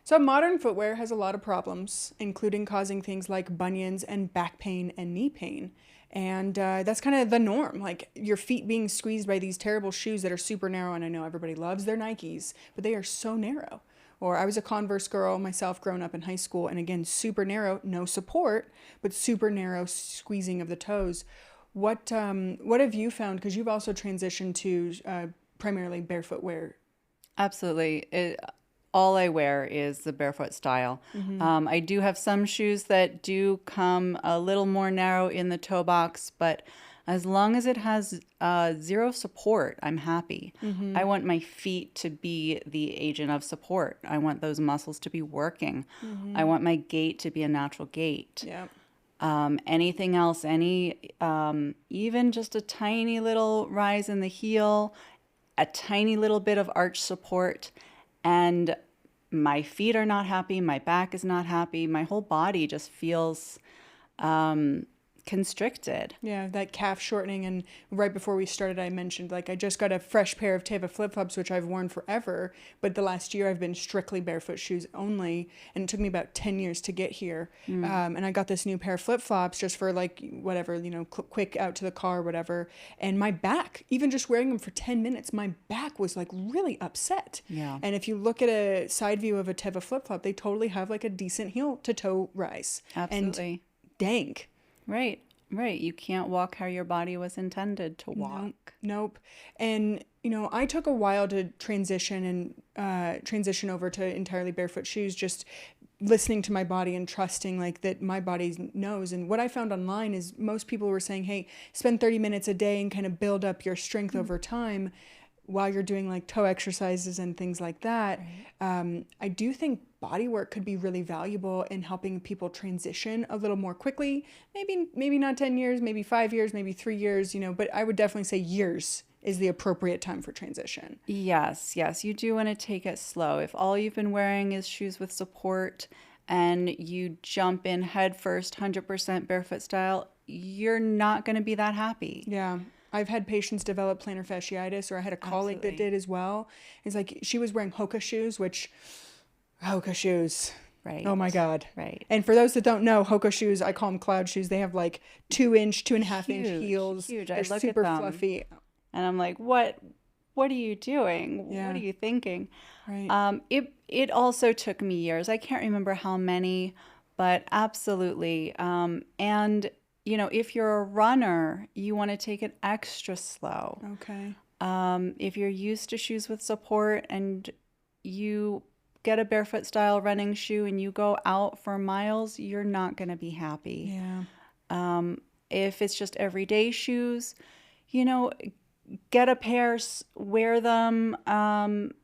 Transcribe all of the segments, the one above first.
So modern footwear has a lot of problems, including causing things like bunions and back pain and knee pain. And that's kind of the norm, like your feet being squeezed by these terrible shoes that are super narrow. And I know everybody loves their Nikes, but they are so narrow. Or I was a Converse girl myself growing up in high school, and again, super narrow, no support, but super narrow squeezing of the toes. What have you found? Because you've also transitioned to primarily barefoot wear. Absolutely. All I wear is the barefoot style. I do have some shoes that do come a little more narrow in the toe box, but as long as it has zero support, I'm happy. I want my feet to be the agent of support. I want those muscles to be working. I want my gait to be a natural gait. Yeah. Anything else, even just a tiny little rise in the heel, a tiny little bit of arch support, and my feet are not happy, my back is not happy, my whole body just feels constricted. Yeah, that calf shortening. And right before we started, I mentioned like I just got a fresh pair of Teva flip flops, which I've worn forever. But the last year I've been strictly barefoot shoes only. And it took me about 10 years to get here. And I got this new pair of flip flops just for like whatever, quick out to the car or whatever. And my back, even just wearing them for 10 minutes, my back was like really upset. Yeah. And if you look at a side view of a Teva flip flop, they totally have like a decent heel to toe rise. Absolutely. And dang. Right, right. You can't walk how your body was intended to walk. Nope. And I took a while to transition and transition over to entirely barefoot shoes, just listening to my body and trusting like that my body knows. And what I found online is most people were saying, hey, spend 30 minutes a day and kind of build up your strength over time while you're doing like toe exercises and things like that. Right. I do think body work could be really valuable in helping people transition a little more quickly. Maybe not 10 years, maybe 5 years, maybe 3 years, but I would definitely say years is the appropriate time for transition. Yes, yes. You do want to take it slow. If all you've been wearing is shoes with support and you jump in head first, 100% barefoot style, you're not going to be that happy. Yeah. I've had patients develop plantar fasciitis, or I had a colleague that Absolutely. did as well. It's like she was wearing Hoka shoes, Hoka shoes. Oh my Right, God. right. And for those that don't know, Hoka shoes, I call them cloud shoes. They have like 2 inch, 2.5 inch Huge, heels. huge. I They're look at super them fluffy. and I'm like, what are you doing? What Yeah, are you thinking? right. It also took me years. I can't remember how many, but absolutely. And if you're a runner, you want to take it extra slow. Okay. If you're used to shoes with support and you get a barefoot style running shoe and you go out for miles, you're not going to be happy. Yeah. If it's just everyday shoes, you know, get a pair, wear them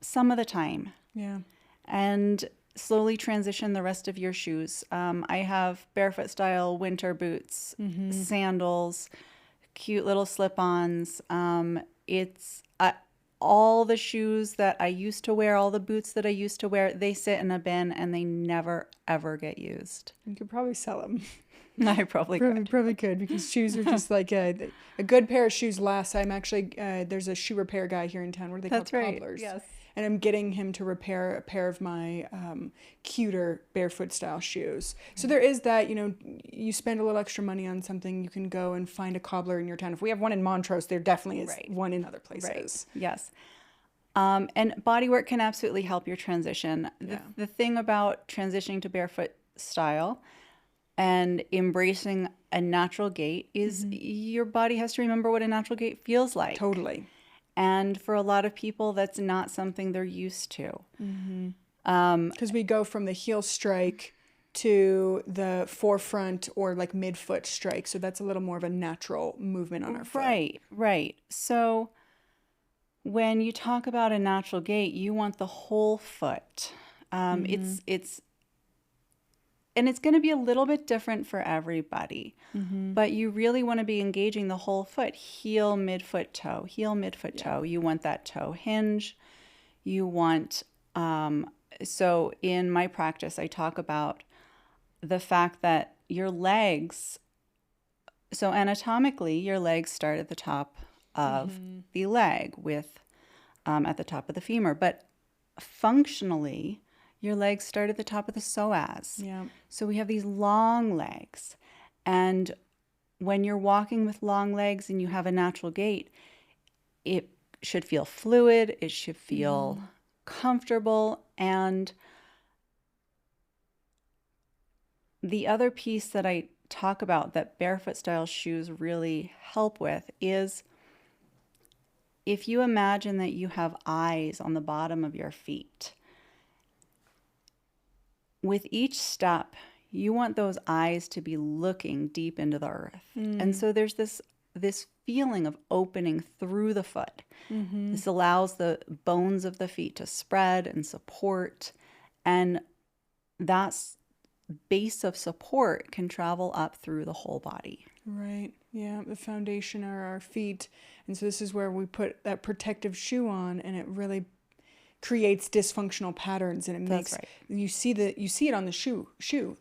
some of the time, Yeah. and slowly transition the rest of your shoes. I have barefoot style winter boots, sandals, cute little slip-ons. It's all the shoes that I used to wear, all the boots that I used to wear, they sit in a bin and they never ever get used. You could probably sell them. I probably Probably, could. probably could, because shoes are just like a good pair of shoes lasts. I'm actually, there's a shoe repair guy here in town. What are they called? That's right. Cobblers. Yes. And I'm getting him to repair a pair of my cuter barefoot style shoes. So there is that, you spend a little extra money on something, you can go and find a cobbler in your town. If we have one in Montrose, there definitely is Right. one in other Right. places. Yes. And bodywork can absolutely help your transition. Yeah. The thing about transitioning to barefoot style and embracing a natural gait is your body has to remember what a natural gait feels like. Totally. And for a lot of people, that's not something they're used to. Because we go from the heel strike to the forefront or like midfoot strike. So that's a little more of a natural movement on our foot. Right, right. So when you talk about a natural gait, you want the whole foot. It's and it's going to be a little bit different for everybody, but you really want to be engaging the whole foot, heel, midfoot, toe, heel, midfoot, toe. You want that toe hinge. You want, so in my practice, I talk about the fact that your legs, so anatomically, your legs start at the top of the leg with, at the top of the femur, but functionally, Your legs start at the top of the psoas. Yeah. So we have these long legs. And when you're walking with long legs and you have a natural gait, it should feel fluid, it should feel comfortable. And the other piece that I talk about that barefoot style shoes really help with is if you imagine that you have eyes on the bottom of your feet. With each step, you want those eyes to be looking deep into the earth. And so there's this feeling of opening through the foot. This allows the bones of the feet to spread and support. And that's base of support can travel up through the whole body. Right. Yeah. The foundation are our feet. And so this is where we put that protective shoe on, and it really creates dysfunctional patterns, and it makes you see it on the shoe,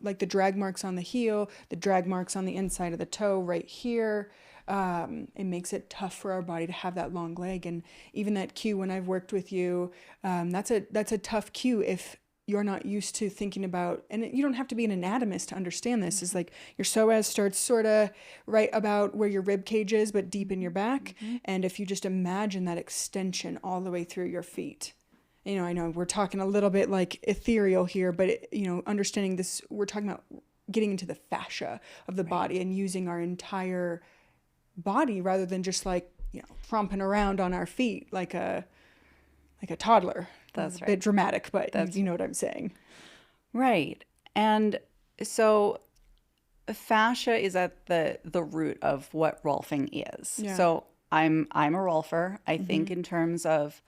like the drag marks on the heel, the drag marks on the inside of the toe right here. It makes it tough for our body to have that long leg. And even that cue when I've worked with you, that's a tough cue if you're not used to thinking about, and you don't have to be an anatomist to understand this, is like your psoas starts sort of right about where your rib cage is, but deep in your back. And if you just imagine that extension all the way through your feet. I know we're talking a little bit like ethereal here, but understanding this, we're talking about getting into the fascia of the body and using our entire body rather than just like, tromping around on our feet like a toddler. That's right. A bit dramatic, but you know what I'm saying. Right. And so fascia is at the root of what Rolfing is. Yeah. So I'm a Rolfer. I think in terms of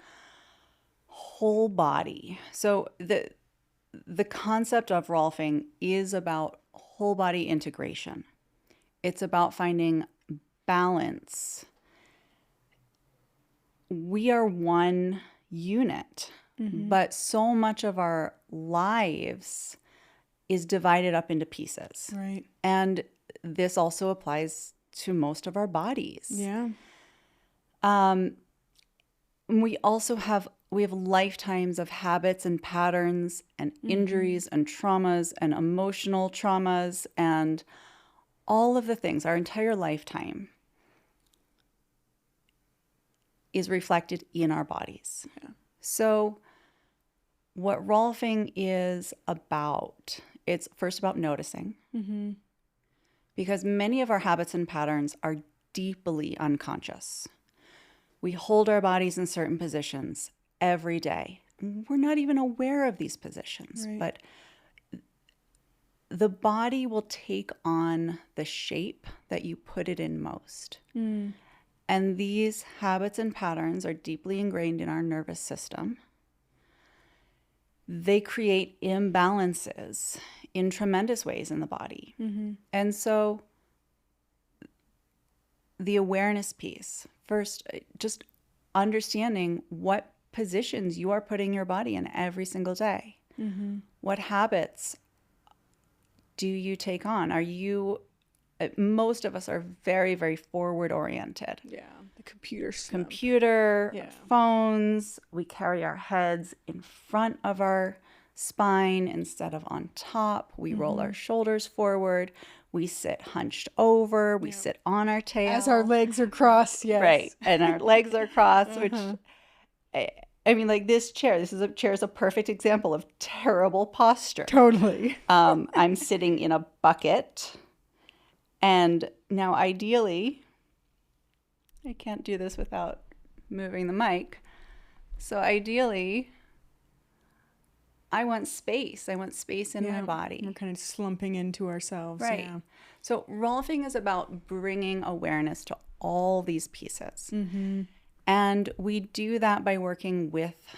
whole body. So the concept of Rolfing is about whole body integration. It's about finding balance. We are one unit, but so much of our lives is divided up into pieces. Right. And this also applies to most of our bodies. Yeah. We also have lifetimes of habits and patterns and injuries and traumas and emotional traumas and all of the things. Our entire lifetime is reflected in our bodies. Yeah. So what Rolfing is about, it's first about noticing. Because many of our habits and patterns are deeply unconscious. We hold our bodies in certain positions every day. We're not even aware of these positions, but the body will take on the shape that you put it in most. And these habits and patterns are deeply ingrained in our nervous system. They create imbalances in tremendous ways in the body. And so the awareness piece, first, just understanding what positions you are putting your body in every single day. What habits do you take on? Most of us are very, very forward oriented. Yeah, the computer stuff. Phones. We carry our heads in front of our spine instead of on top. We roll our shoulders forward. We sit hunched over. We sit on our tail. As our legs are crossed, yes. Right, and our legs are crossed, which, I mean, like this chair is a perfect example of terrible posture. Totally. I'm sitting in a bucket. And now ideally, I can't do this without moving the mic. So ideally, I want space. I want space in my body. We're kind of slumping into ourselves. Right. Yeah. So Rolfing is about bringing awareness to all these pieces. And we do that by working with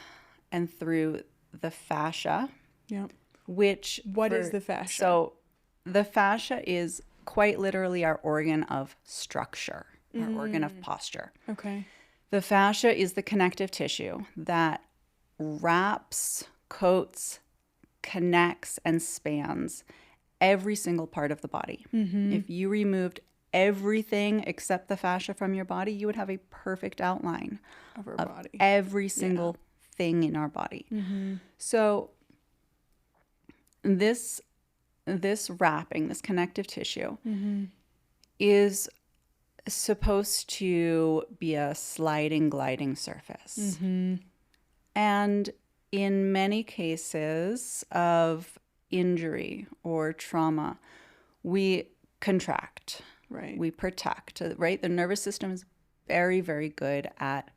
and through the fascia. Yeah. What is the fascia? So the fascia is quite literally our organ of structure, our organ of posture. Okay. The fascia is the connective tissue that wraps, coats, connects, and spans every single part of the body. If you removed everything except the fascia from your body, you would have a perfect outline of our body. Every single thing in our body. So this wrapping, this connective tissue, is supposed to be a sliding, gliding surface. And in many cases of injury or trauma, we contract, Right. we protect, right? The nervous system is very, very good at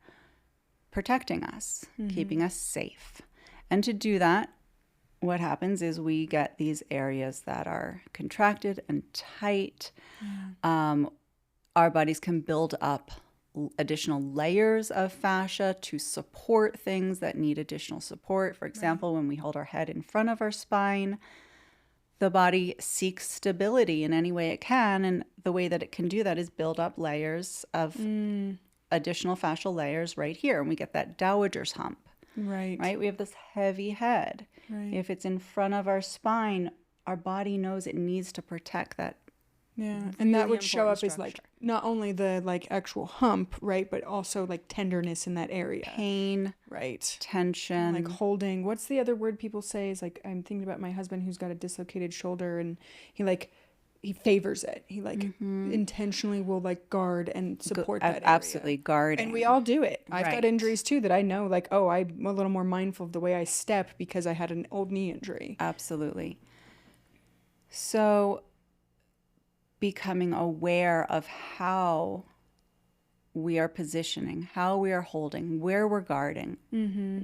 protecting us, keeping us safe. And to do that, what happens is we get these areas that are contracted and tight. Our bodies can build up additional layers of fascia to support things that need additional support. For example, when we hold our head in front of our spine, the body seeks stability in any way it can. And the way that it can do that is build up layers of additional fascial layers right here. And we get that dowager's hump. Right? We have this heavy head. Right. If it's in front of our spine, our body knows it needs to protect that. Yeah, and that really would show up important as like structure. not only the like actual hump, right, but also like tenderness in that area. Pain, Right. tension. Like holding. What's the other word people say is like, I'm thinking about my husband who's got a dislocated shoulder and he favors it. He intentionally will like guard and support that area. Absolutely guarding. And we all do it. I've Right. got injuries too that I know, like, oh, I'm a little more mindful of the way I step because I had an old knee injury. Absolutely. So becoming aware of how we are positioning, how we are holding, where we're guarding,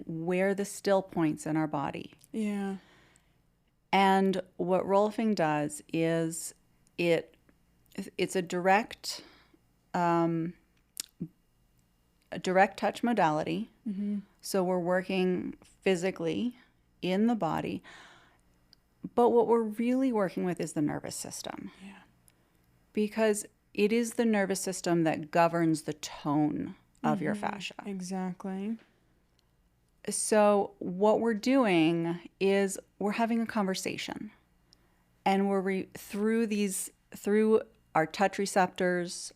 where the still points in our body. Yeah. And what Rolfing does is it's a direct touch modality. So we're working physically in the body, but what we're really working with is the nervous system. Yeah. Because it is the nervous system that governs the tone of your fascia. Exactly. So what we're doing is we're having a conversation, and we're through our touch receptors,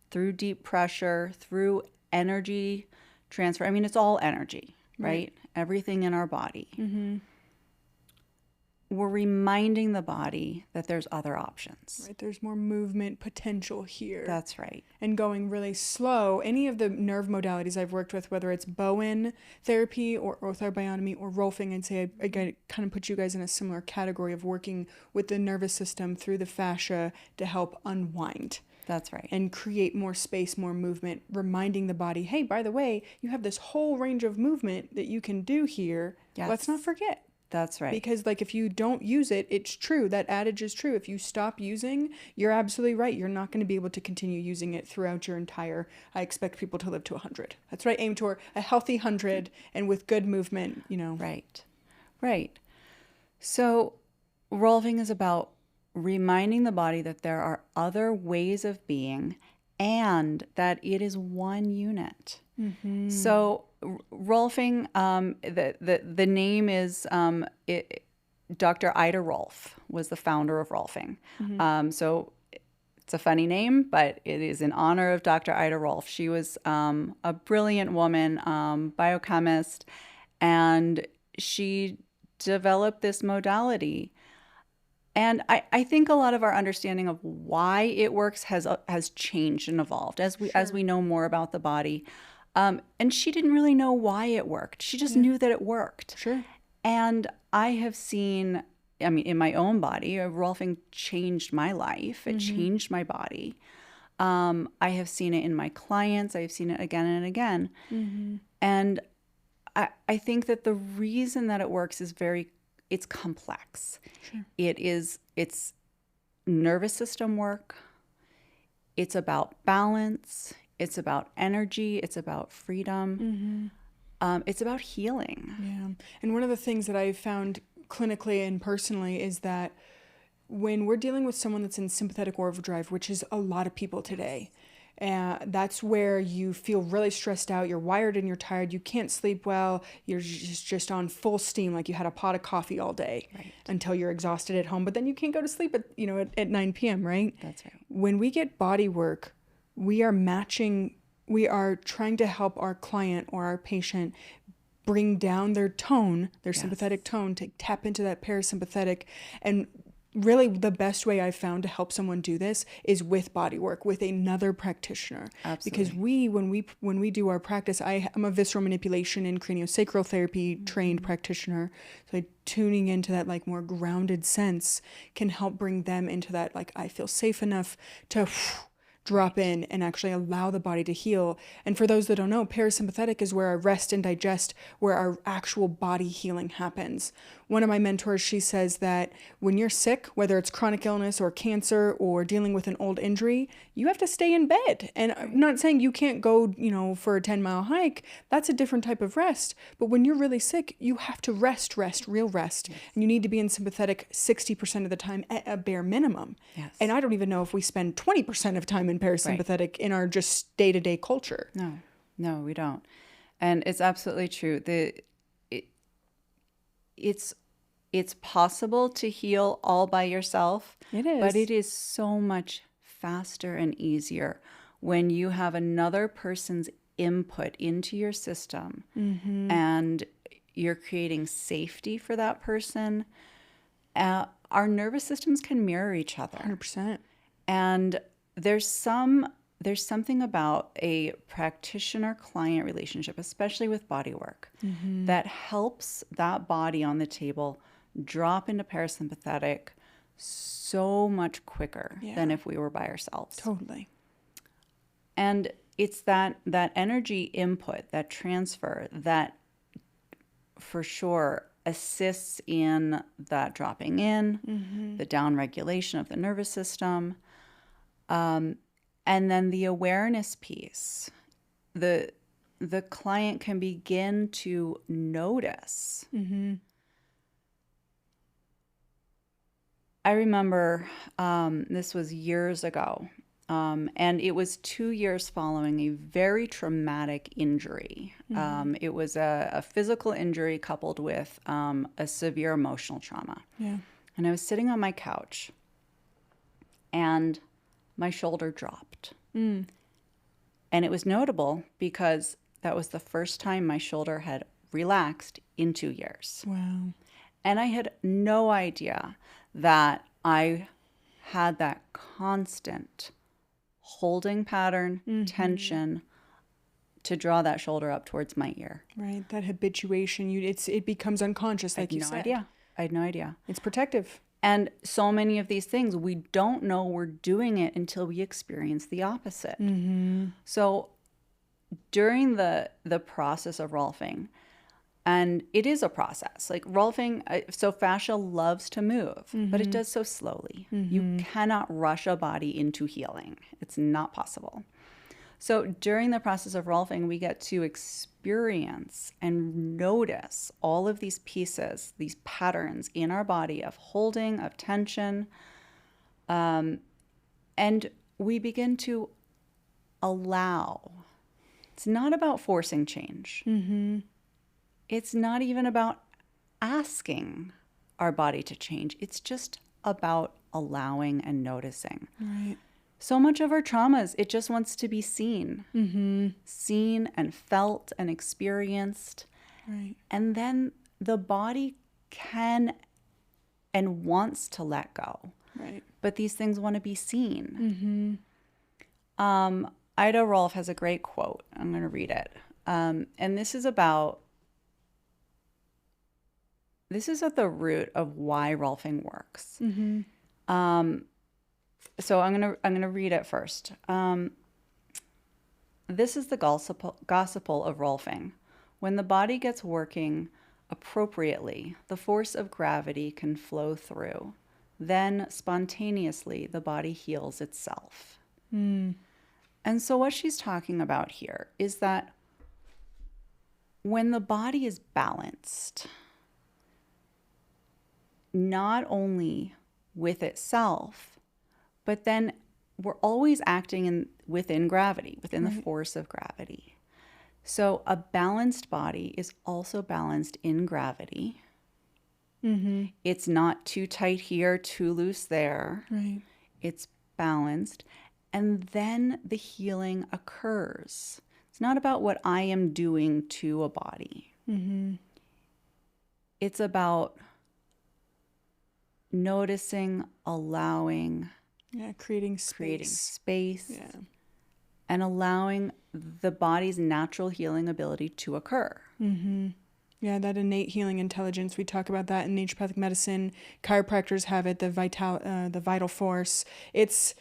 through deep pressure, through energy transfer. I mean, it's all energy, right? Everything in our body. We're reminding the body that there's other options. Right. There's more movement potential here. That's right. And going really slow. Any of the nerve modalities I've worked with, whether it's Bowen therapy or orthobiotomy or Rolfing, I'd say I kind of put you guys in a similar category of working with the nervous system through the fascia to help unwind. That's right. And create more space, more movement, reminding the body, hey, by the way, you have this whole range of movement that you can do here. Yes. Let's not forget. That's right. Because like if you don't use it, it's true. That adage is true. If you stop using, you're absolutely right. You're not going to be able to continue using it throughout your entire, I expect people to live to 100. That's right. Aim toward a healthy 100 and with good movement, you know. Right. Right. So Rolfing is about reminding the body that there are other ways of being and that it is one unit. So Rolfing, the name is Dr. Ida Rolf was the founder of Rolfing. So it's a funny name, but it is in honor of Dr. Ida Rolf. She was a brilliant woman, biochemist, and she developed this modality. And I think a lot of our understanding of why it works has changed and evolved as we know more about the body. And she didn't really know why it worked. She just knew that it worked. Sure. And I have seen, I mean, in my own body, Rolfing changed my life. It changed my body. I have seen it in my clients. I've seen it again and again. And I think that the reason that it works is it's complex. Sure. It's nervous system work. It's about balance. It's about energy. It's about freedom. It's about healing. Yeah. And one of the things that I've found clinically and personally is that when we're dealing with someone that's in sympathetic overdrive, which is a lot of people today, that's where you feel really stressed out. You're wired and you're tired. You can't sleep well. You're just on full steam, like you had a pot of coffee all day until you're exhausted at home. But then you can't go to sleep at 9 p.m., right? That's right. When we get body work, we are trying to help our client or our patient bring down their tone, their Yes. sympathetic tone, to tap into that parasympathetic. And really the best way I've found to help someone do this is with body work, with another practitioner. Absolutely. Because when we do our practice, I'm a visceral manipulation and craniosacral therapy trained practitioner. So tuning into that like more grounded sense can help bring them into that, like, I feel safe enough to drop in and actually allow the body to heal. And for those that don't know, parasympathetic is where our rest and digest, where our actual body healing happens. One of my mentors, she says that when you're sick, whether it's chronic illness or cancer or dealing with an old injury, you have to stay in bed. And I'm not saying you can't go, for a 10-mile hike. That's a different type of rest. But when you're really sick, you have to rest, real rest. Yes. And you need to be in sympathetic 60% of the time at a bare minimum. Yes. And I don't even know if we spend 20% of time in parasympathetic in our just day-to-day culture. No, we don't. And it's absolutely true. It's possible to heal all by yourself. It is. But it is so much faster and easier when you have another person's input into your system, and you're creating safety for that person. Our nervous systems can mirror each other. 100%. And there's something about a practitioner-client relationship, especially with body work, that helps that body on the table drop into parasympathetic so much quicker than if we were by ourselves. Totally. And it's that energy input, that transfer, that for sure assists in that dropping in, the down regulation of the nervous system. And then the awareness piece, the client can begin to notice. I remember this was years ago, and it was 2 years following a very traumatic injury. It was a physical injury coupled with a severe emotional trauma. Yeah. And I was sitting on my couch, and my shoulder dropped. And it was notable because that was the first time my shoulder had relaxed in 2 years. Wow. And I had no idea that I had that constant holding pattern, tension to draw that shoulder up towards my ear. Right. That habituation, it becomes unconscious, like you said. I had no idea. It's protective. And so many of these things, we don't know we're doing it until we experience the opposite. So during the process of Rolfing, and it is a process, like Rolfing, so fascial loves to move, but it does so slowly. You cannot rush a body into healing. It's not possible. So during the process of Rolfing, we get to experience and notice all of these pieces, these patterns in our body of holding, of tension. And we begin to allow. It's not about forcing change. It's not even about asking our body to change. It's just about allowing and noticing. Right. So much of our traumas, it just wants to be seen. Seen and felt and experienced. Right. And then the body can and wants to let go. Right. But these things want to be seen. Ida Rolf has a great quote. I'm going to read it. And this is at the root of why Rolfing works. So I'm gonna read it first. This is the gospel of Rolfing. When the body gets working appropriately, the force of gravity can flow through. Then spontaneously, the body heals itself. And so what she's talking about here is that when the body is balanced, not only with itself, but then we're always acting within gravity, within the force of gravity. So a balanced body is also balanced in gravity. It's not too tight here, too loose there. Right. It's balanced. And then the healing occurs. It's not about what I am doing to a body. It's about noticing, allowing, Yeah, creating creating space. space, Yeah. and allowing the body's natural healing ability to occur. Yeah, that innate healing intelligence. We talk about that in naturopathic medicine. Chiropractors have it, the vital force. It's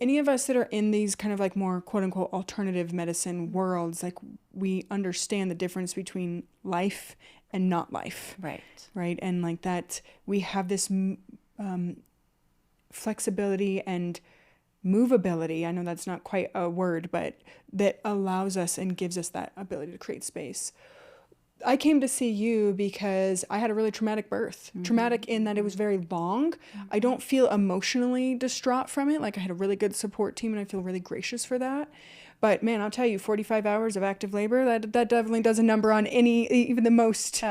any of us that are in these kind of like more quote unquote alternative medicine worlds, like we understand the difference between life and not life. Right. Right. And like that, we have this flexibility and movability. I know that's not quite a word, but that allows us and gives us that ability to create space. I came to see you because I had a really traumatic birth. Traumatic in that it was very long. I don't feel emotionally distraught from it. Like I had a really good support team and I feel really gracious for that. But man, I'll tell you, 45 hours of active labor, that definitely does a number on even the most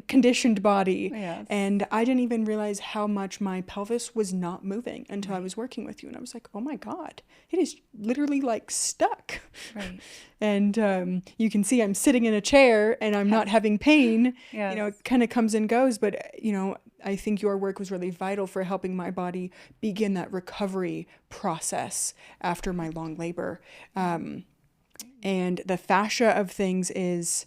conditioned body. Yes. And I didn't even realize how much my pelvis was not moving until I was working with you. And I was like, oh my God, it is literally like stuck. Right. And you can see I'm sitting in a chair and I'm not having pain. Yes. You know, it kind of comes and goes. But, you know, I think your work was really vital for helping my body begin that recovery process after my long labor. And the fascia of things is,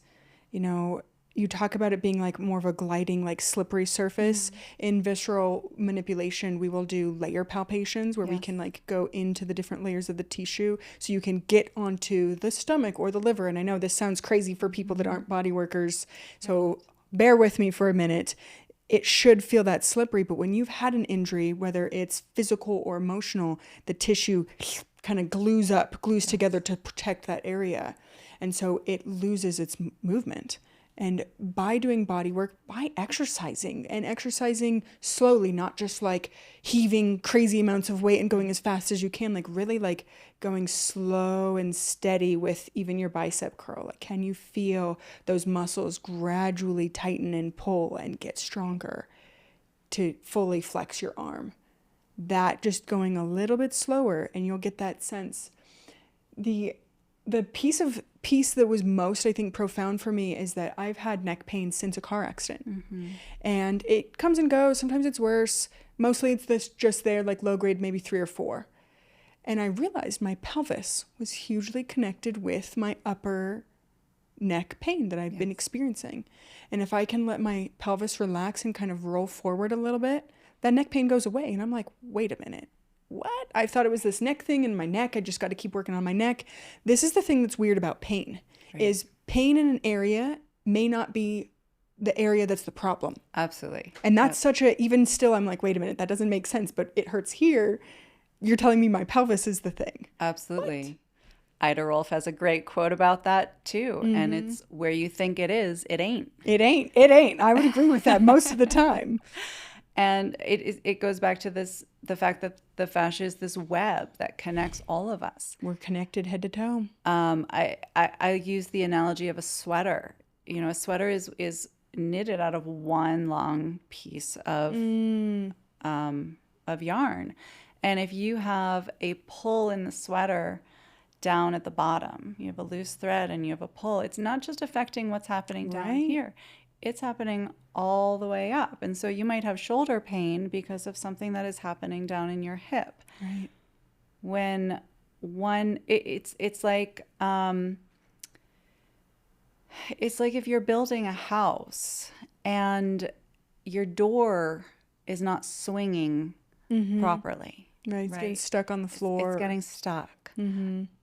you know, you talk about it being like more of a gliding, like slippery surface. In visceral manipulation, we will do layer palpations where we can like go into the different layers of the tissue so you can get onto the stomach or the liver. And I know this sounds crazy for people that aren't body workers, so bear with me for a minute. It should feel that slippery, but when you've had an injury, whether it's physical or emotional, the tissue kind of glues together to protect that area. And so it loses its movement. And by doing body work, by exercising and exercising slowly, not just like heaving crazy amounts of weight and going as fast as you can, like really like going slow and steady with even your bicep curl. Like, can you feel those muscles gradually tighten and pull and get stronger to fully flex your arm? That just going a little bit slower and you'll get that sense. The piece that was most, I think, profound for me is that I've had neck pain since a car accident. And it comes and goes. Sometimes it's worse. Mostly it's this just there, like low grade, maybe 3 or 4. And I realized my pelvis was hugely connected with my upper neck pain that I've been experiencing. And if I can let my pelvis relax and kind of roll forward a little bit, that neck pain goes away. And I'm like, wait a minute. What? I thought it was this neck thing in my neck. I just got to keep working on my neck. This is the thing that's weird about pain, is pain in an area may not be the area that's the problem. Absolutely. And that's such a, even still, I'm like, wait a minute, that doesn't make sense, but it hurts here. You're telling me my pelvis is the thing. Absolutely. What? Ida Rolf has a great quote about that too. And it's where you think it is, it ain't. It ain't. It ain't. I would agree with that most of the time. And it goes back to the fact that the fascia is this web that connects all of us. We're connected head to toe. I use the analogy of a sweater. You know, a sweater is knitted out of one long piece of yarn. And if you have a pull in the sweater down at the bottom, you have a loose thread and you have a pull, it's not just affecting what's happening down here. It's happening all the way up. And so you might have shoulder pain because of something that is happening down in your hip. Right. When it's like if you're building a house and your door is not swinging properly. Right. It's getting stuck on the floor. It's getting stuck.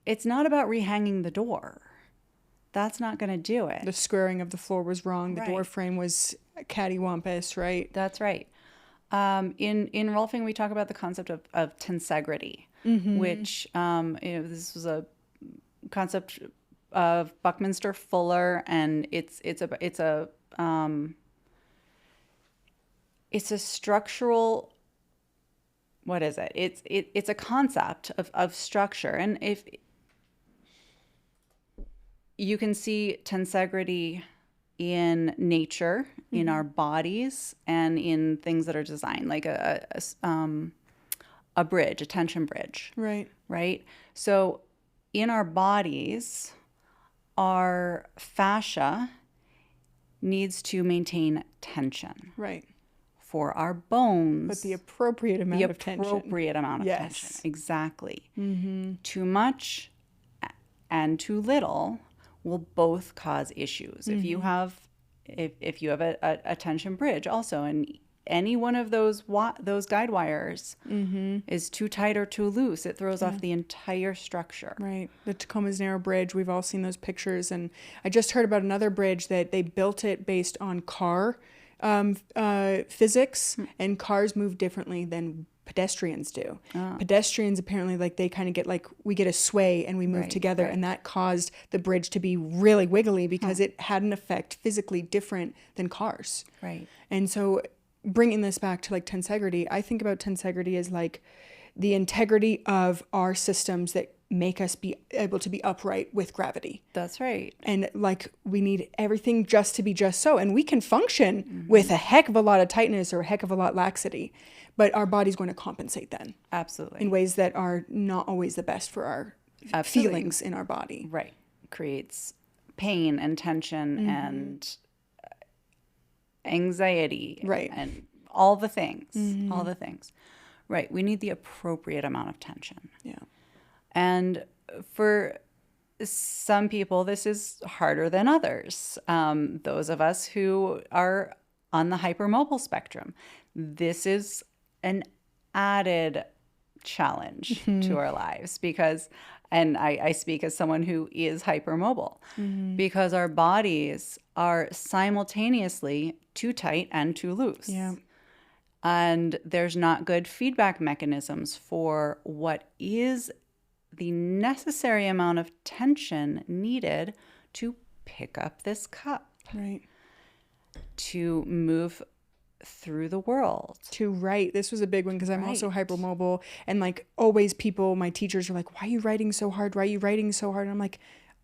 It's not about rehanging the door. That's not going to do it. The squaring of the floor was wrong. The door frame was cattywampus, right? That's right. In Rolfing, we talk about the concept of tensegrity, which this was a concept of Buckminster Fuller, and it's a structural. What is it? It's a concept of structure, and if you can see tensegrity in nature, in our bodies, and in things that are designed, like a bridge, a tension bridge. Right. So in our bodies, our fascia needs to maintain tension Right. for our bones. But the appropriate amount of tension. The appropriate amount of Yes. tension. Exactly. Too much and too little will both cause issues. If you have a tension bridge also, and any one of those guide wires is too tight or too loose, it throws off the entire structure. Right. The Tacoma's Narrow Bridge, we've all seen those pictures. And I just heard about another bridge that they built it based on car physics, and cars move differently than pedestrians do. Pedestrians apparently, like, they kind of get like, we get a sway and we move together, and that caused the bridge to be really wiggly because it had an effect physically different than cars. Right. And so bringing this back to like tensegrity, I think about tensegrity as like the integrity of our systems that make us be able to be upright with gravity. That's right. And like, we need everything just to be just so. And we can function with a heck of a lot of tightness or a heck of a lot laxity, but our body's going to compensate then. Absolutely. In ways that are not always the best for our feelings in our body. Right. Creates pain and tension and anxiety. Right. And all the things. All the things. Right. We need the appropriate amount of tension. Yeah. And for some people, this is harder than others. Those of us who are on the hypermobile spectrum, this is an added challenge to our lives because, and I speak as someone who is hypermobile, because our bodies are simultaneously too tight and too loose. Yeah. And there's not good feedback mechanisms for what is the necessary amount of tension needed to pick up this cup. Right. To move through the world. To write. This was a big one because I'm also hypermobile, and like always my teachers are like, why are you writing so hard? Why are you writing so hard? And I'm like,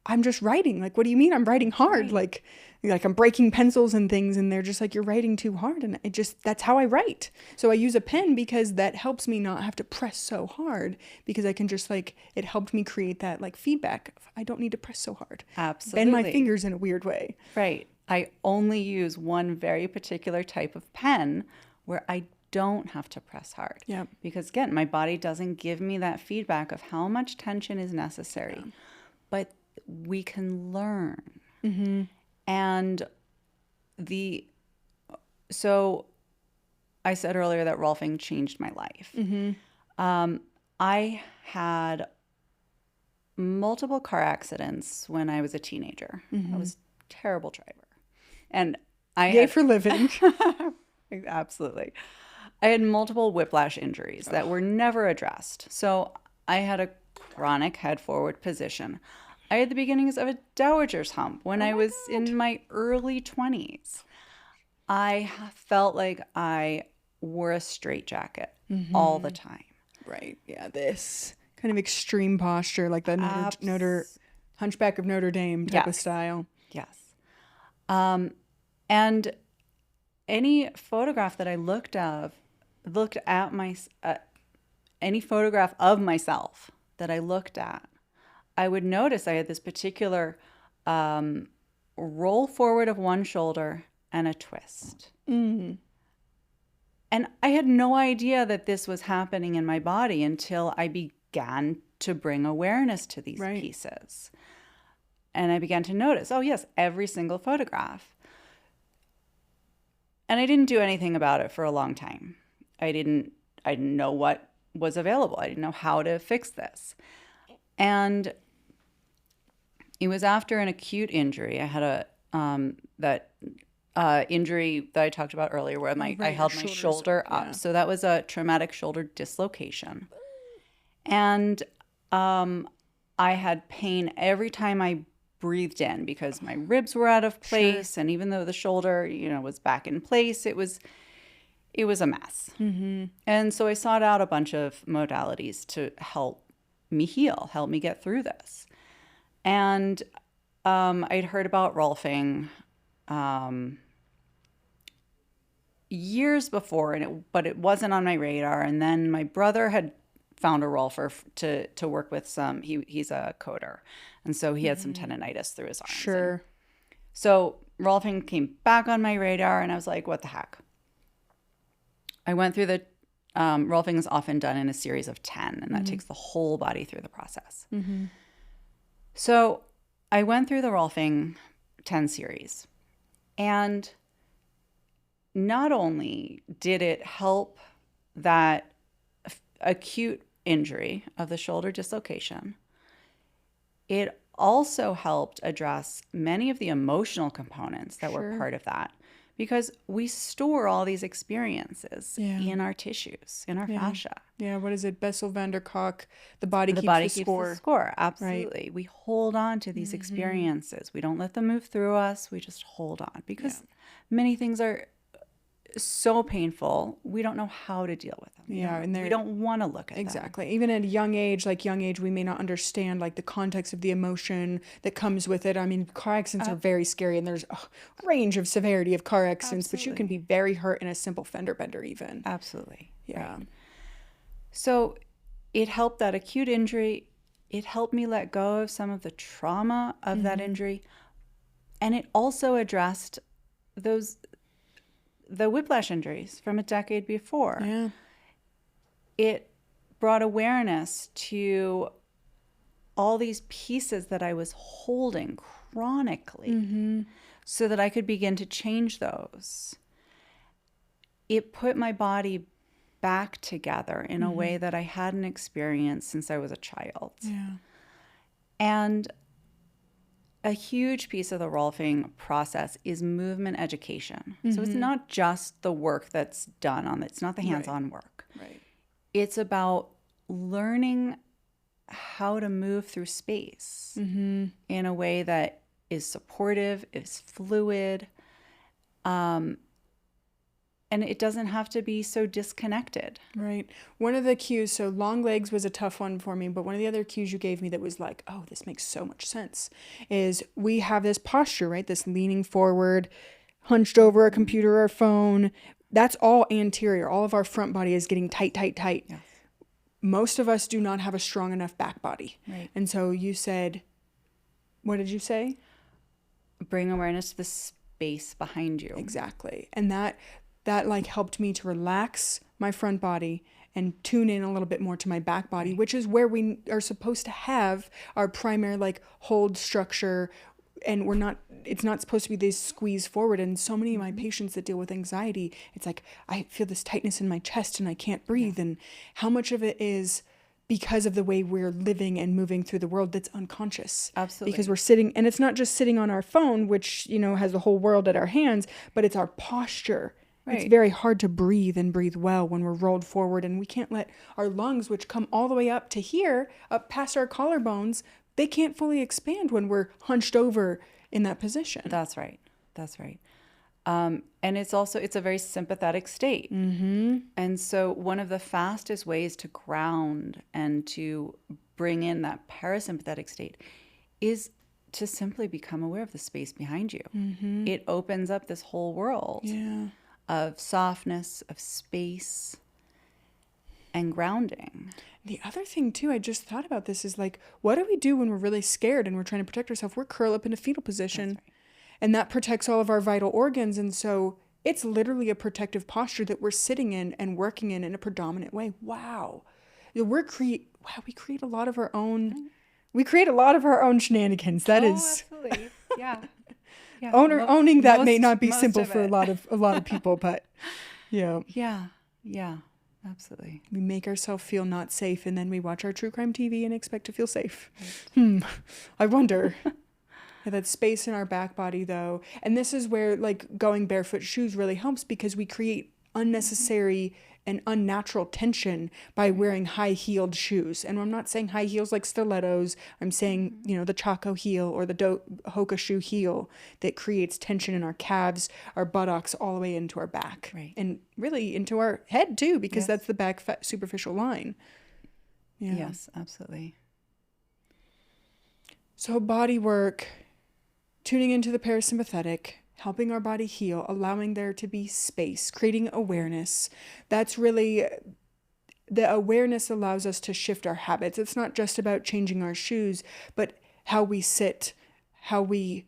I'm just writing. Like, what do you mean I'm writing hard? Like I'm breaking pencils and things, and they're just like, you're writing too hard. And that's how I write. So I use a pen because that helps me not have to press so hard, because I can just like, it helped me create that like feedback of, I don't need to press so hard. Absolutely. Bend my fingers in a weird way. Right. I only use one very particular type of pen where I don't have to press hard. Yeah. Because again, my body doesn't give me that feedback of how much tension is necessary. Yeah. But we can learn. And so I said earlier that Rolfing changed my life. I had multiple car accidents when I was a teenager. I was a terrible driver. And Yay for living. Absolutely. I had multiple whiplash injuries that were never addressed. So I had a chronic head forward position. I had the beginnings of a dowager's hump when I was in my early 20s. I felt like I wore a straitjacket all the time. Right. Yeah. This kind of extreme posture, like the Hunchback of Notre Dame type of style. Yes. And any photograph that I looked at any photograph of myself that I looked at, I would notice I had this particular roll forward of one shoulder and a twist. And I had no idea that this was happening in my body until I began to bring awareness to these pieces. And I began to notice, oh yes, every single photograph. And I didn't do anything about it for a long time. I didn't know what was available. I didn't know how to fix this. And it was after an acute injury. I had that injury that I talked about earlier where I held my shoulder up. Yeah. So that was a traumatic shoulder dislocation. And I had pain every time I breathed in because my ribs were out of place. And even though the shoulder, was back in place, it was a mess. And so I sought out a bunch of modalities to help me heal, help me get through this. And I'd heard about Rolfing years before, but it wasn't on my radar. And then my brother had found a Rolfer to work with he's a coder. And so he had some tendonitis through his arms. Sure. So Rolfing came back on my radar, and I was like, what the heck? I went through the Rolfing is often done in a series of 10, and that takes the whole body through the process. So I went through the Rolfing 10 series, and not only did it help that acute injury of the shoulder dislocation, it also helped address many of the emotional components that were part of that, because we store all these experiences in our tissues, in our fascia. Yeah, what is it? Bessel van der Kolk, the body keeps the score. Absolutely. Right? We hold on to these experiences. We don't let them move through us. We just hold on, because many things are so painful, we don't know how to deal with them. We don't want to look at them. Exactly. Even at a young age, we may not understand like the context of the emotion that comes with it. I mean, car accidents are very scary, and there's a range of severity of car accidents, but you can be very hurt in a simple fender bender even. Absolutely. Yeah. Right. So it helped that acute injury. It helped me let go of some of the trauma of that injury. And it also addressed the whiplash injuries from a decade before. Yeah. It brought awareness to all these pieces that I was holding chronically so that I could begin to change those. It put my body back together in a way that I hadn't experienced since I was a child. Yeah. And a huge piece of the Rolfing process is movement education. So it's not just the work that's done on it. It's not the hands-on work. Right. It's about learning how to move through space in a way that is supportive, is fluid, and it doesn't have to be so disconnected. Right. One of the cues, so long legs was a tough one for me, but one of the other cues you gave me that was like, oh, this makes so much sense, is we have this posture, right? This leaning forward, hunched over a computer or phone. That's all anterior. All of our front body is getting tight, tight, tight. Yes. Most of us do not have a strong enough back body. Right. And so you said, what did you say? Bring awareness to the space behind you. Exactly. And that like helped me to relax my front body and tune in a little bit more to my back body, which is where we are supposed to have our primary like hold structure. And it's not supposed to be this squeeze forward. And so many of my patients that deal with anxiety, it's like, I feel this tightness in my chest and I can't breathe. And how much of it is because of the way we're living and moving through the world that's unconscious. Absolutely. Because we're sitting, and it's not just sitting on our phone, which, has the whole world at our hands, but it's our posture. Right. It's very hard to breathe and breathe well when we're rolled forward, and we can't let our lungs, which come all the way up to here, up past our collarbones, they can't fully expand when we're hunched over in that position. That's right. And it's a very sympathetic state. And so one of the fastest ways to ground and to bring in that parasympathetic state is to simply become aware of the space behind you. It opens up this whole world. Yeah. Of softness, of space, and grounding. The other thing, too, I just thought about this is like, what do we do when we're really scared and we're trying to protect ourselves? We're curl up in a fetal position. That's right. And that protects all of our vital organs. And so it's literally a protective posture that we're sitting in and working in a predominant way. Wow. We create a lot of our own. We create a lot of our own shenanigans. Absolutely. Yeah. Yeah, owning that may not be simple for a lot of people, but yeah, absolutely. We make ourselves feel not safe, and then we watch our true crime TV and expect to feel safe. Right. I wonder. That space in our back body, though, and this is where like going barefoot shoes really helps, because we create unnecessary and unnatural tension by wearing high-heeled shoes. And I'm not saying high heels like stilettos. I'm saying, the Chaco heel or the Hoka shoe heel that creates tension in our calves, our buttocks, all the way into our back. Right. And really into our head, too, because that's the back superficial line. Yeah. Yes, absolutely. So body work, tuning into the parasympathetic, helping our body heal, allowing there to be space, creating awareness. That's really, the awareness allows us to shift our habits. It's not just about changing our shoes, but how we sit, how we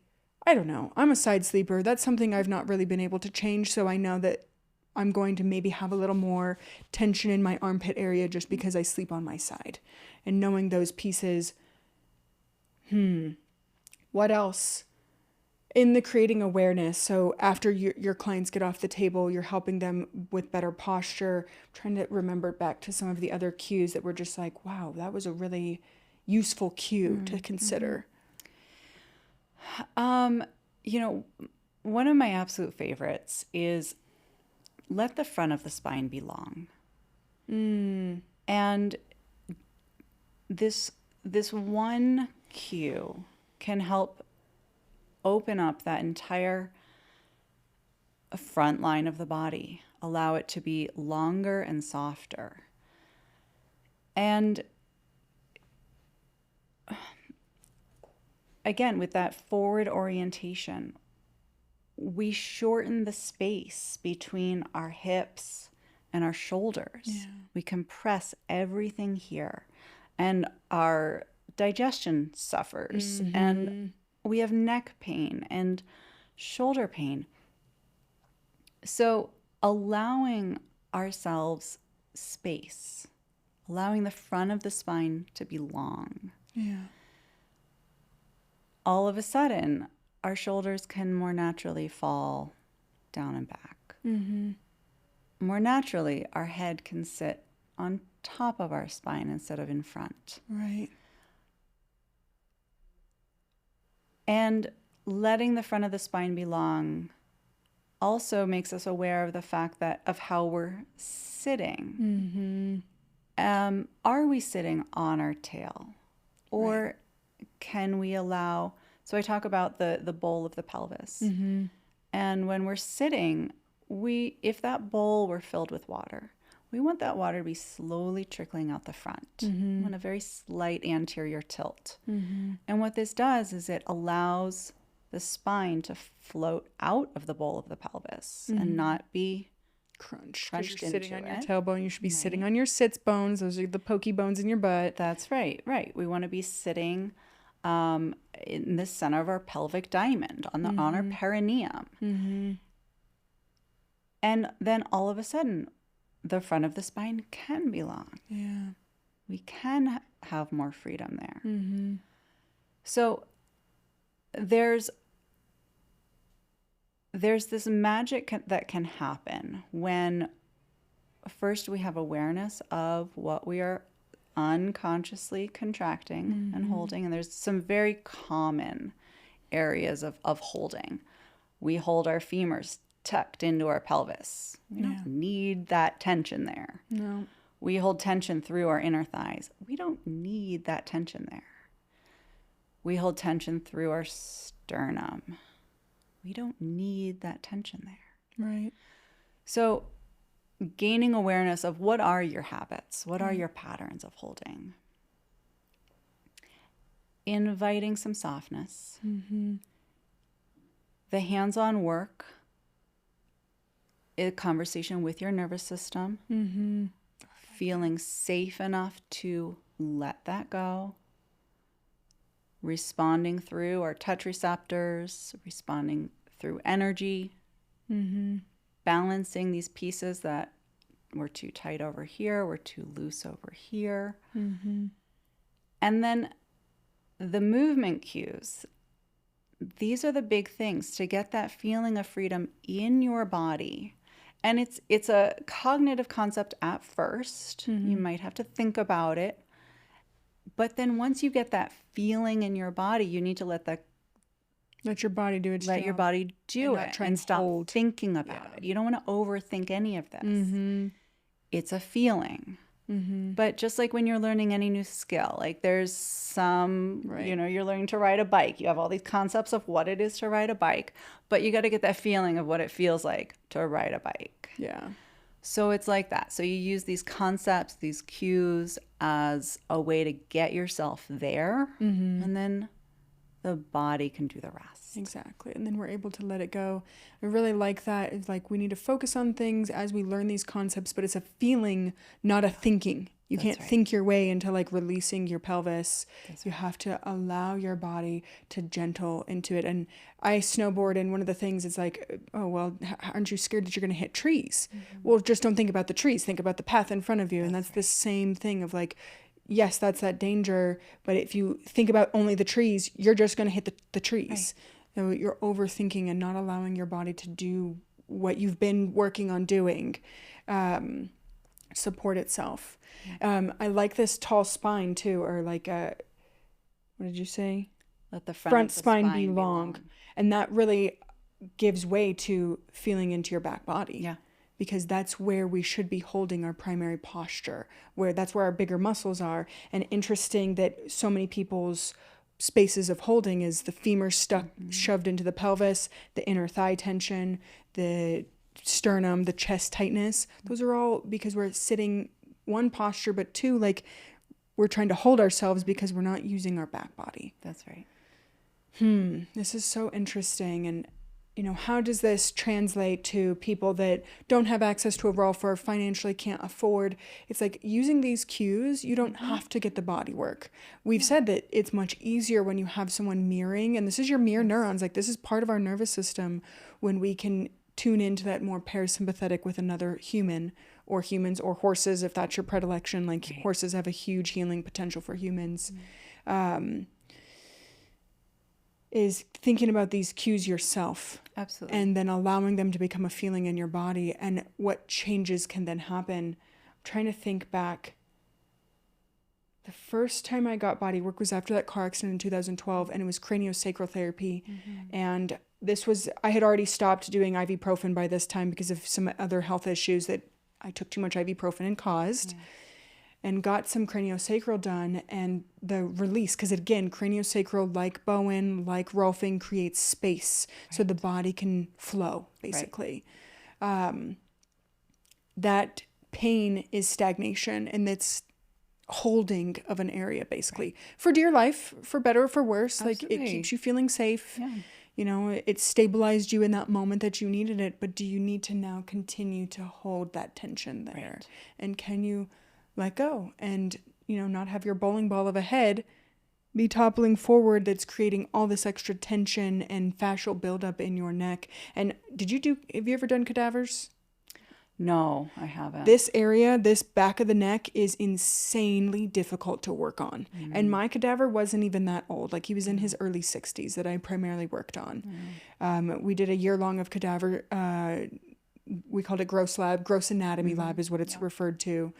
I don't know. I'm a side sleeper. That's something I've not really been able to change. So I know that I'm going to maybe have a little more tension in my armpit area just because I sleep on my side. And knowing those pieces, what else? In the creating awareness, so after your clients get off the table, you're helping them with better posture. I'm trying to remember back to some of the other cues that were just like, wow, that was a really useful cue to consider. You know, one of my absolute favorites is let the front of the spine be long. And this one cue can help open up that entire front line of the body, allow it to be longer and softer. And again, with that forward orientation, we shorten the space between our hips and our shoulders. Yeah. We compress everything here, and our digestion suffers, and we have neck pain and shoulder pain. So allowing ourselves space, allowing the front of the spine to be long. Yeah. All of a sudden, our shoulders can more naturally fall down and back. More naturally, our head can sit on top of our spine instead of in front. Right. And letting the front of the spine be long also makes us aware of the fact that of how we're sitting. Are we sitting on our tail? Or can we allow... So I talk about the bowl of the pelvis. And when we're sitting, if that bowl were filled with water, we want that water to be slowly trickling out the front. We want a very slight anterior tilt. And what this does is it allows the spine to float out of the bowl of the pelvis and not be crunched You're sitting on it. your tailbone. You should be sitting on your sits bones. Those are the pokey bones in your butt. That's right. We want to be sitting in the center of our pelvic diamond, on our perineum. And then all of a sudden, the front of the spine can be long. Yeah. We can have more freedom there. So there's this magic that can happen when first we have awareness of what we are unconsciously contracting and holding. And there's some very common areas of holding. We hold our femurs tucked into our pelvis. We don't need that tension there. No. We hold tension through our inner thighs. We don't need that tension there. We hold tension through our sternum. We don't need that tension there. Right. So gaining awareness of what are your habits, what are your patterns of holding. Inviting some softness. The hands-on work, a conversation with your nervous system, feeling safe enough to let that go, responding through our touch receptors, responding through energy, balancing these pieces that were too tight over here, were too loose over here. And then the movement cues. These are the big things to get that feeling of freedom in your body. And it's a cognitive concept at first. You might have to think about it. But then once you get that feeling in your body, you need to let your body do its job. Let your body do it and stop thinking about it. You don't want to overthink any of this. It's a feeling. But just like when you're learning any new skill, like there's some, you're learning to ride a bike. You have all these concepts of what it is to ride a bike, but you got to get that feeling of what it feels like to ride a bike. Yeah. So it's like that. So you use these concepts, these cues as a way to get yourself there, and then the body can do the rest. Exactly. And then we're able to let it go. I really like that. It's like we need to focus on things as we learn these concepts, but it's a feeling, not a thinking. You can't think your way into like releasing your pelvis. You have to allow your body to gentle into it. And I snowboard, and one of the things is like, oh, well, aren't you scared that you're going to hit trees? Well, just don't think about the trees. Think about the path in front of you. And that's the same thing of like, yes, that's that danger. But if you think about only the trees, you're just going to hit the trees. So you're overthinking and not allowing your body to do what you've been working on doing. Support itself. I like this tall spine too, or like what did you say? Let the Front spine be long. And that really gives way to feeling into your back body. Yeah. Because that's where we should be holding our primary posture, where that's where our bigger muscles are. And interesting that so many people's spaces of holding is the femur stuck, shoved into the pelvis, the inner thigh tension, the sternum, the chest tightness. Those are all because we're sitting one posture, but two, like we're trying to hold ourselves because we're not using our back body. That's right. This is so interesting. And you know, how does this translate to people that don't have access to a Rolfer, financially can't afford? It's like using these cues, you don't have to get the body work. We've said that it's much easier when you have someone mirroring, and this is your mirror neurons. Like this is part of our nervous system when we can tune into that more parasympathetic with another human, or humans, or horses, if that's your predilection. Like horses have a huge healing potential for humans. Is thinking about these cues yourself. Absolutely. And then allowing them to become a feeling in your body, and what changes can then happen. I'm trying to think back. The first time I got body work was after that car accident in 2012, and it was craniosacral therapy. And I had already stopped doing ibuprofen by this time because of some other health issues that I took too much ibuprofen and caused. And got some craniosacral done, and the release, because again, craniosacral, like Bowen, like Rolfing, creates space so the body can flow, basically. That pain is stagnation, and it's holding of an area, basically, for dear life, for better or for worse. Absolutely. Like it keeps you feeling safe. Yeah. You know, it stabilized you in that moment that you needed it, but do you need to now continue to hold that tension there? And can you let go and, you know, not have your bowling ball of a head be toppling forward that's creating all this extra tension and fascial buildup in your neck? And have you ever done cadavers? No, I haven't. This area, this back of the neck, is insanely difficult to work on. And my cadaver wasn't even that old. Like he was in his early 60s that I primarily worked on. We did a year long of cadaver. We called it gross lab. Gross anatomy lab is what it's referred to.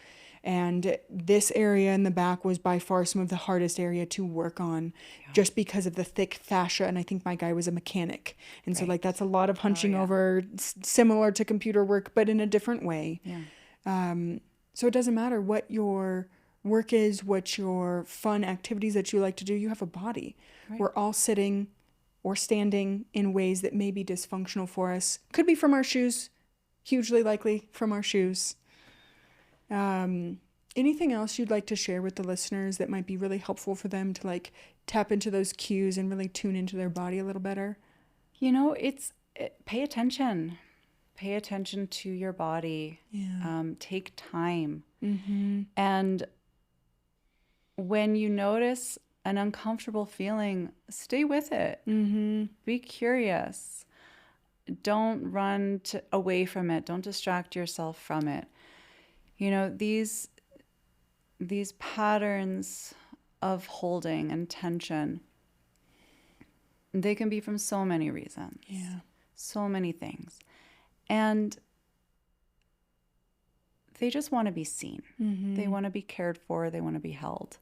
And this area in the back was by far some of the hardest area to work on just because of the thick fascia. And I think my guy was a mechanic. And so like that's a lot of hunching over, similar to computer work, but in a different way. So it doesn't matter what your work is, what your fun activities that you like to do, you have a body. We're all sitting or standing in ways that may be dysfunctional for us. Could be from our shoes, hugely likely from our shoes. Anything else you'd like to share with the listeners that might be really helpful for them to like tap into those cues and really tune into their body a little better? You know, pay attention. Pay attention to your body. Take time. And when you notice an uncomfortable feeling, stay with it. Be curious. Don't run away from it. Don't distract yourself from it. You know, these patterns of holding and tension, they can be from so many reasons. So many things. And they just want to be seen. They want to be cared for. They want to be held.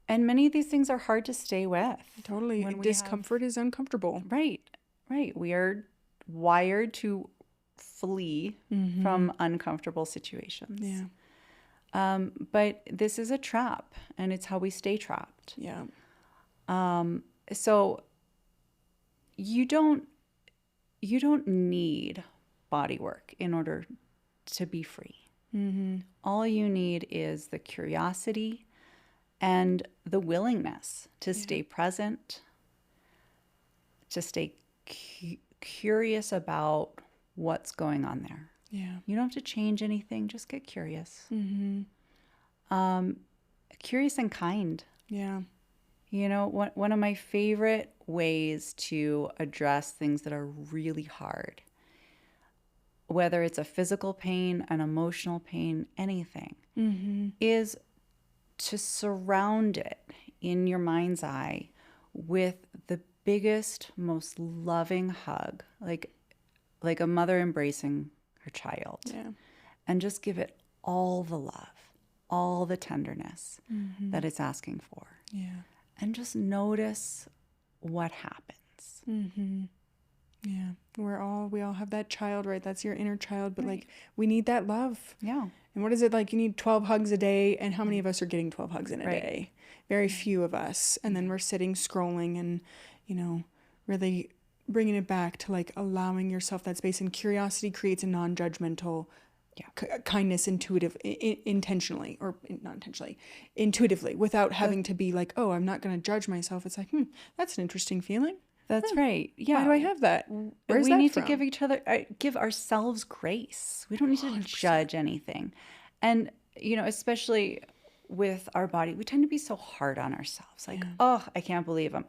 And many of these things are hard to stay with. Totally. Discomfort is uncomfortable. Right. We are wired to flee from uncomfortable situations. But this is a trap, and it's how we stay trapped. So you don't need body work in order to be free. All you need is the curiosity and the willingness to stay present, to stay curious about what's going on there. Yeah. You don't have to change anything. Just get curious. Mm-hmm. Curious and kind. Yeah. You know, one of my favorite ways to address things that are really hard, whether it's a physical pain, an emotional pain, anything, is to surround it in your mind's eye with the biggest, most loving hug, like a mother embracing her child. Yeah. And just give it all the love, all the tenderness that it's asking for. Yeah. And just notice what happens. Mm-hmm. Yeah. We all have that child, right? That's your inner child, but like we need that love. Yeah. And what is it like? You need 12 hugs a day, and how many of us are getting 12 hugs in a Right. day? Very few of us. And then we're sitting scrolling and, you know, really bringing it back to like allowing yourself that space. And curiosity creates a non-judgmental kindness intentionally, or not intentionally, intuitively, without having to be like, oh, I'm not going to judge myself. It's like, that's an interesting feeling. That's right. Yeah. Why do I have that? Where's we that need from? to give each other, give ourselves grace. We don't need to 100%. judge anything. And, you know, especially with our body, we tend to be so hard on ourselves. Like, oh, I can't believe I'm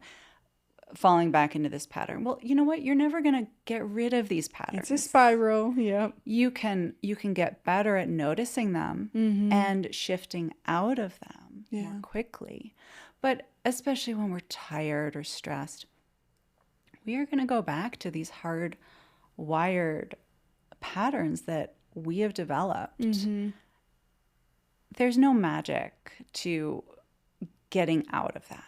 falling back into this pattern. Well, you know what? You're never going to get rid of these patterns. It's a spiral. Yep. You can get better at noticing them and shifting out of them more quickly. But especially when we're tired or stressed, we are going to go back to these hard wired patterns that we have developed. There's no magic to getting out of that.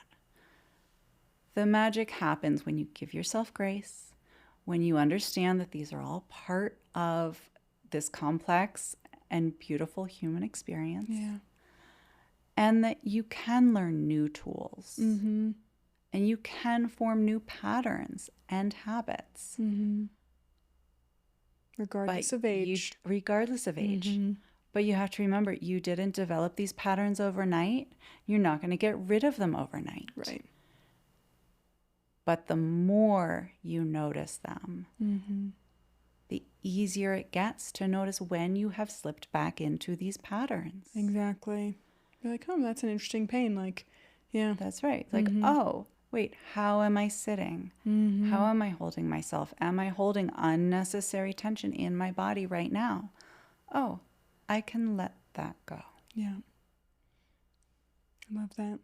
The magic happens when you give yourself grace, when you understand that these are all part of this complex and beautiful human experience, and that you can learn new tools, and you can form new patterns and habits. Regardless of age. Regardless of age. But you have to remember, you didn't develop these patterns overnight. You're not going to get rid of them overnight. Right. But the more you notice them, the easier it gets to notice when you have slipped back into these patterns. Exactly. You're like, oh, that's an interesting pain. Like, yeah. That's right. Like, oh, wait, how am I sitting? How am I holding myself? Am I holding unnecessary tension in my body right now? Oh, I can let that go. Yeah. I love that.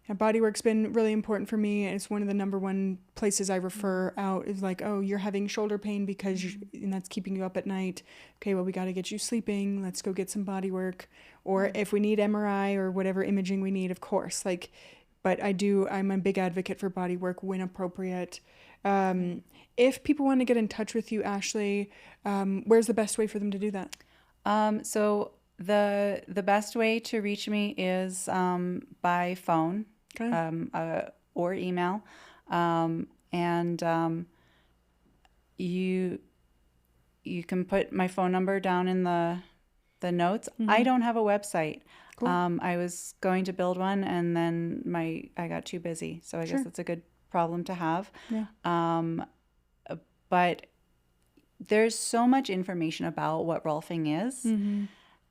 Yeah, bodywork's been really important for me. It's one of the number one places I refer out is like, oh, you're having shoulder pain because and that's keeping you up at night. Okay, well, we got to get you sleeping. Let's go get some bodywork. Or if we need MRI or whatever imaging we need, of course. Like, but I'm a big advocate for bodywork when appropriate. If people want to get in touch with you, Ashley, where's the best way for them to do that? So the best way to reach me is by phone. Okay. Or email. You can put my phone number down in the notes. I don't have a website. Cool. I was going to build one and then I got too busy. So I guess that's a good problem to have. Yeah. But there's so much information about what Rolfing is.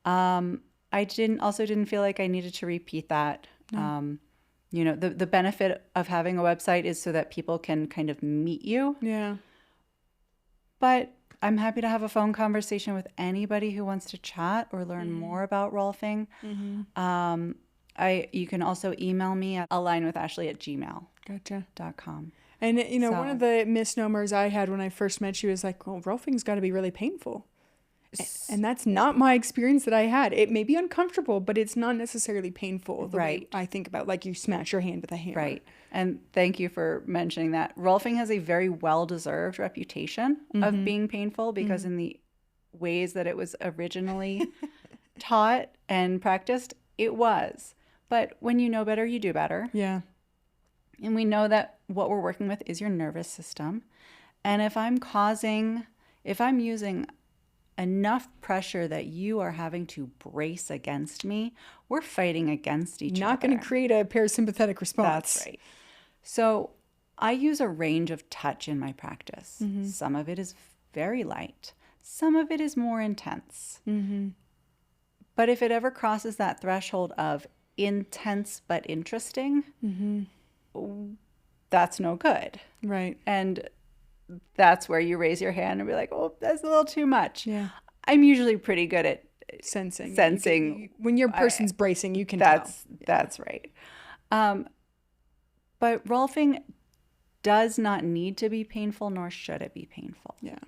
I didn't feel like I needed to repeat that. No. You know, the benefit of having a website is so that people can kind of meet you. Yeah. But I'm happy to have a phone conversation with anybody who wants to chat or learn more about Rolfing. You can also email me at alignwithashley@gmail.com. Gotcha. And, you know, one of the misnomers I had when I first met you is like, well, Rolfing's got to be really painful. And that's not my experience that I had. It may be uncomfortable, but it's not necessarily painful the way I think about, like you smash your hand with a hammer. Right. And thank you for mentioning that. Rolfing has a very well-deserved reputation of being painful because in the ways that it was originally taught and practiced, it was. But when you know better, you do better. Yeah. And we know that what we're working with is your nervous system. And if I'm using enough pressure that you are having to brace against me, we're fighting against each other. Not going to create a parasympathetic response. That's right. So I use a range of touch in my practice. Some of it is very light. Some of it is more intense. Mm-hmm. But if it ever crosses that threshold of intense but interesting, that's no good. Right. And that's where you raise your hand and be like, oh, that's a little too much. Yeah. I'm usually pretty good at Sensing. When your person's bracing, you can tell. That's right. But Rolfing does not need to be painful, nor should it be painful. Yeah.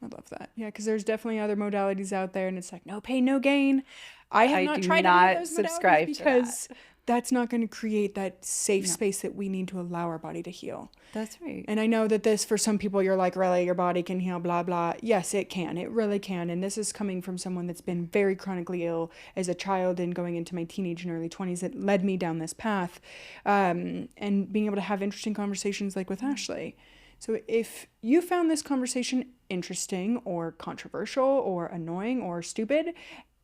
I love that. Yeah, because there's definitely other modalities out there, and it's like no pain, no gain. I have not tried any of those modalities because that's not going to create that safe space that we need to allow our body to heal. That's right. And I know that this, for some people, you're like, really, your body can heal, blah, blah. Yes, it can. It really can. And this is coming from someone that's been very chronically ill as a child and going into my teenage and early 20s that led me down this path. And being able to have interesting conversations like with Ashley. So if you found this conversation interesting or controversial or annoying or stupid,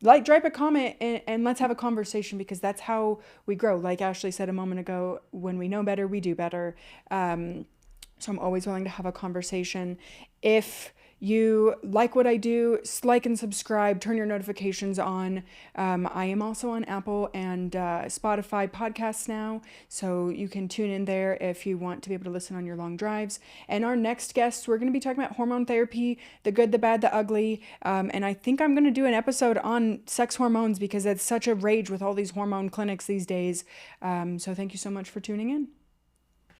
drop a comment and let's have a conversation, because that's how we grow. Like Ashley said a moment ago, when we know better, we do better. So I'm always willing to have a conversation. If you like what I do, like and subscribe, turn your notifications on. I am also on Apple and Spotify podcasts now, so you can tune in there if you want to be able to listen on your long drives. And our next guest, we're going to be talking about hormone therapy, the good, the bad, the ugly. And I think I'm going to do an episode on sex hormones, because it's such a rage with all these hormone clinics these days. So thank you so much for tuning in.